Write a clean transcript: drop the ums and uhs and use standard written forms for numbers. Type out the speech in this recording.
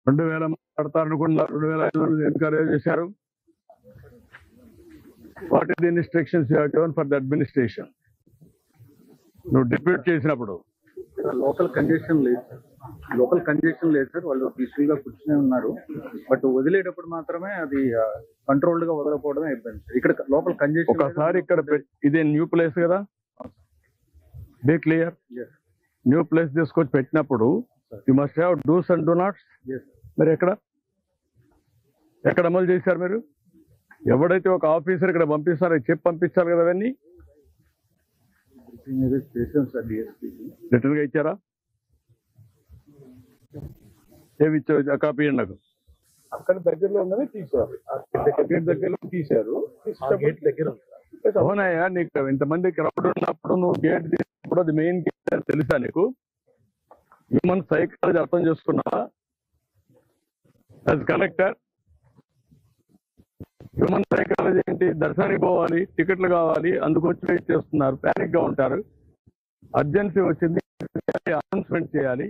2000 మంది పడతారనుకున్నారు, 2500 ఎన్కరేజ్ చేశారు. What is the instructions you have given for the administration? నువ్వు డిప్యూట్ చేసినప్పుడు లోకల్ కంజెషన్ లేదు సార్. లోకల్ కంజెషన్ లేదు సార్. వాళ్ళు పీస్ఫుల్ గా కూర్చునే ఉన్నారు. బట్ వదిలేటప్పుడు మాత్రమే అది కంట్రోల్డ్ గా వదలకపోవడమే ఇబ్బంది సార్. ఇక్కడ లోకల్ కంజెషన్ ఒకసారి ఇక్కడ ఇదే న్యూ ప్లేస్ కదా, బీ క్లియర్. న్యూ ప్లేస్ తీసుకొచ్చి పెట్టినప్పుడు you must have dos and do nots. మరి ఎక్కడ అమలు చేశారు మీరు? ఎవడైతే ఒక ఆఫీసర్ ఇక్కడ పంపిస్తారో చెప్పి పంపించాలి కదా, అవన్నీ చేసాం సార్. డిఎస్పీ రిటర్న్ గా ఇచ్చారా? ఏమి ఇచ్చారు? ఆ కాపీ నాకు. అక్కడ దగ్గరలో ఉన్నది తీశారు. గేట్ దగ్గరలో తీశారు. గేట్ దగ్గర అవునాయా, నీకు ఇంతమంది క్రౌడ్ ఉన్నప్పుడు నువ్వు గేట్ తీసినప్పుడు అది మెయిన్ గేట్ అని తెలుసా నీకు? హ్యూమన్ సైకాలజీ అర్థం చేసుకున్నావా? యాజ్ కలెక్టర్ హ్యూమన్ సైకాలజీ ఏంటి? దర్శనానికి పోవాలి, టికెట్లు కావాలి, అందుకొచ్చి వెయిట్ చేస్తున్నారు, ప్యానిక్ గా ఉంటారు. అర్జెన్సీ వచ్చింది, అనౌన్స్మెంట్ చేయాలి.